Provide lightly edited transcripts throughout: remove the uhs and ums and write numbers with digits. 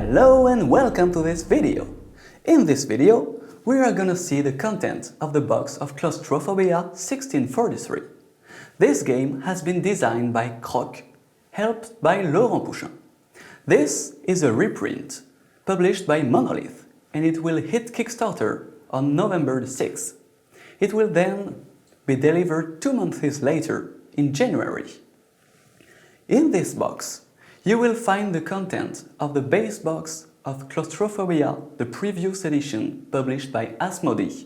Hello and welcome to this video. In this video, we are gonna see the content of the box of Claustrophobia 1643. This game has been designed by Croc, helped by Laurent Pouchin. This is a reprint, published by Monolith, and it will hit Kickstarter on November the 6th. It will then be delivered 2 months later, in January. In this box, you will find the content of the base box of Claustrophobia, the previous edition published by Asmodee,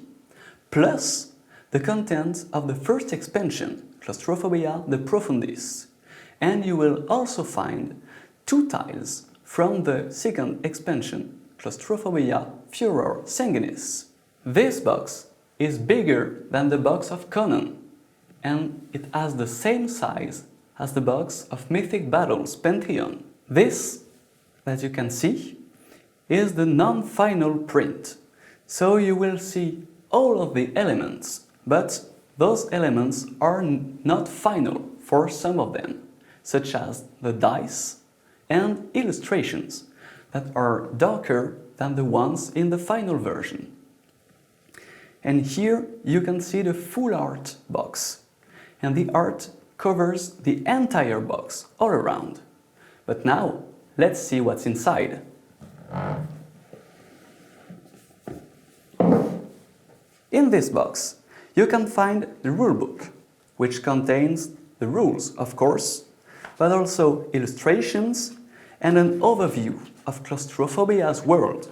plus the content of the first expansion, Claustrophobia the Profundis, and you will also find 2 tiles from the second expansion, Claustrophobia Furor Sanguinis. This box is bigger than the box of Conan, and it has the same size as the box of Mythic Battles Pantheon. This, as you can see, is the non-final print. So you will see all of the elements, but those elements are not final for some of them, such as the dice and illustrations that are darker than the ones in the final version. And here you can see the full art box, and the art covers the entire box all around. But now, let's see what's inside. In this box, you can find the rulebook, which contains the rules, of course, but also illustrations and an overview of Claustrophobia's world.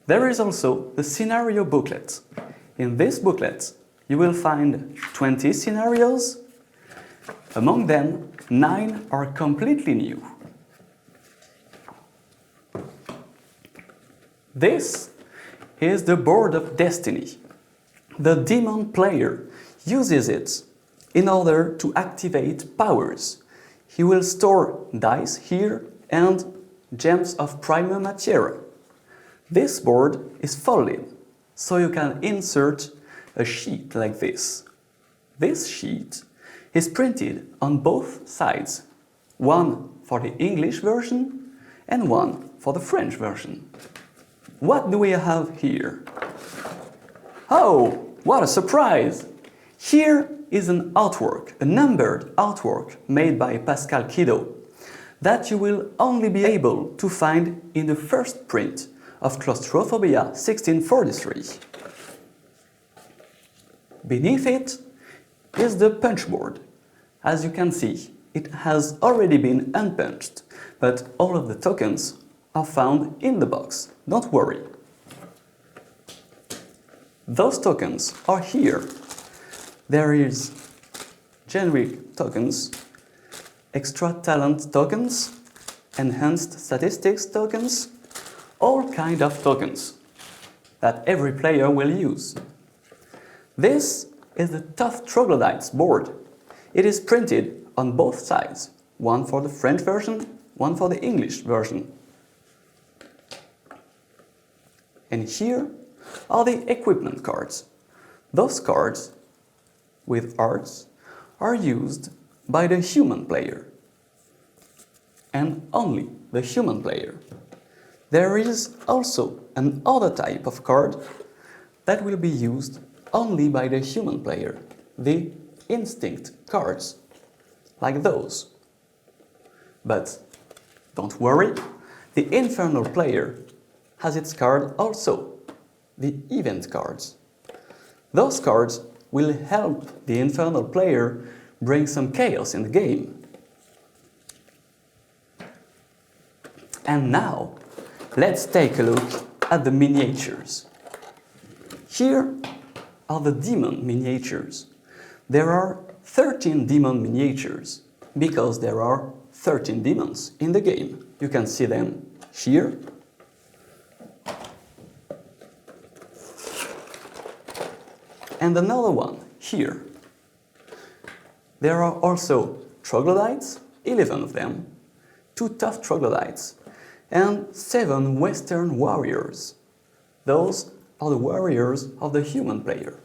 There is also the scenario booklet. In this booklet, you will find 20 scenarios. Among them, 9 are completely new. This is the Board of Destiny. The demon player uses it in order to activate powers. He will store dice here and gems of Prima Materia. This board is folded, so you can insert a sheet like this. This sheet is printed on both sides, one for the English version and one for the French version. What do we have here? Oh, what a surprise! Here is an artwork, a numbered artwork made by Pascal Kido that you will only be able to find in the first print of Claustrophobia 1643. Beneath it is the punch board. As you can see, it has already been unpunched, but all of the tokens are found in the box. Don't worry. Those tokens are here. There is generic tokens, extra talent tokens, enhanced statistics tokens, all kinds of tokens that every player will use. This is the Tough Troglodytes board. It is printed on both sides, one for the French version, one for the English version. And here are the equipment cards. Those cards with arts are used by the human player, and only the human player. There is also another type of card that will be used only by the human player, the instinct cards, like those. But don't worry, the infernal player has its card also, the event cards. Those cards will help the infernal player bring some chaos in the game. And now, let's take a look at the miniatures. Here are the demon miniatures. There are 13 demon miniatures because there are 13 demons in the game. You can see them here. And another one here. There are also troglodytes, 11 of them, 2 tough troglodytes, and 7 Western warriors. Those are the warriors of the human player.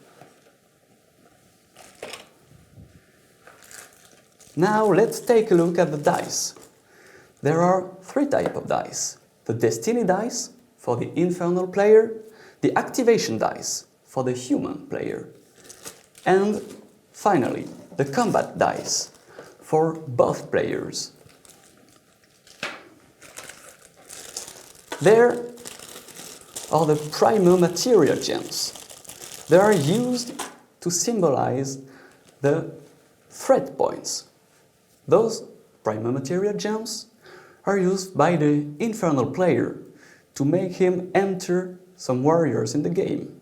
Now let's take a look at the dice. There are three types of dice. The Destiny dice for the Infernal player, the Activation dice for the Human player, and finally the Combat dice for both players. There are the primal material gems. They are used to symbolize the threat points. Those primal material gems are used by the Infernal player to make him enter some warriors in the game.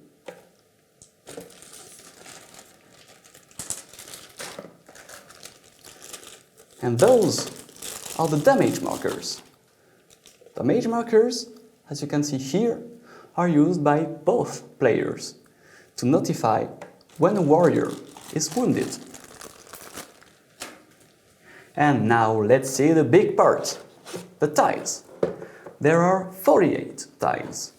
And those are the damage markers. Damage markers, as you can see here, are used by both players to notify when a warrior is wounded. And now let's see the big part, the tiles. There are 48 tiles.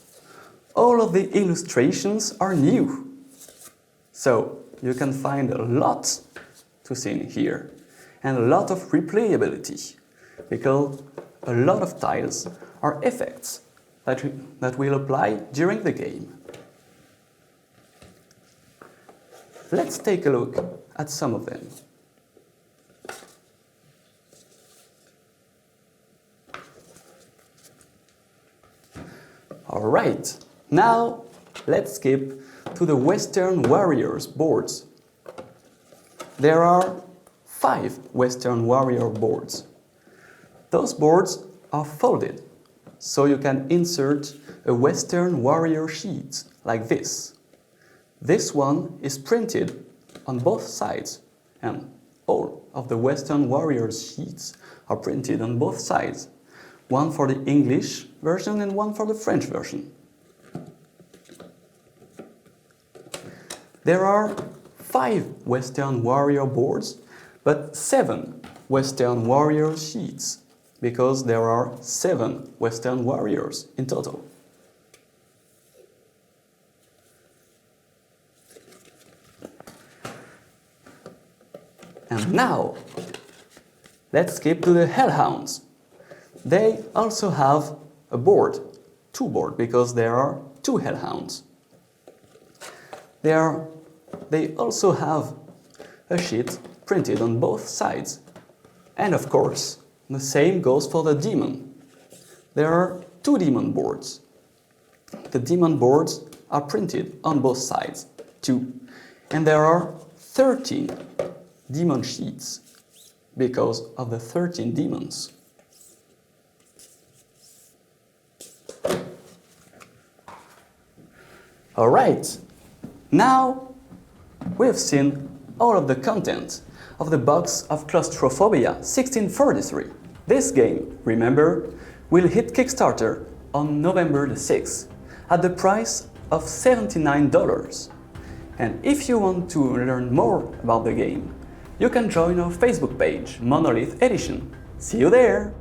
All of the illustrations are new. So you can find a lot to see in here and a lot of replayability because a lot of tiles are effects that will apply during the game. Let's take a look at some of them. Alright, now let's skip to the Western Warriors boards. There are 5 Western Warrior boards. Those boards are folded, so you can insert a Western Warrior sheet like this. This one is printed on both sides, and all of the Western Warriors sheets are printed on both sides. One for the English version and one for the French version. There are 5 Western Warrior boards, but 7 Western Warrior sheets, because there are 7 Western Warriors in total. And now, let's skip to the Hellhounds. They also have a board, 2 boards, because there are 2 Hellhounds. They also have a sheet printed on both sides. And of course, the same goes for the Demon. There are 2 Demon boards. The Demon boards are printed on both sides, too. And there are 13 Demon sheets because of the 13 demons. Alright, now we've seen all of the content of the box of Claustrophobia 1643. This game, remember, will hit Kickstarter on November the 6th at the price of $79. And if you want to learn more about the game, you can join our Facebook page, Monolith Edition. See you there!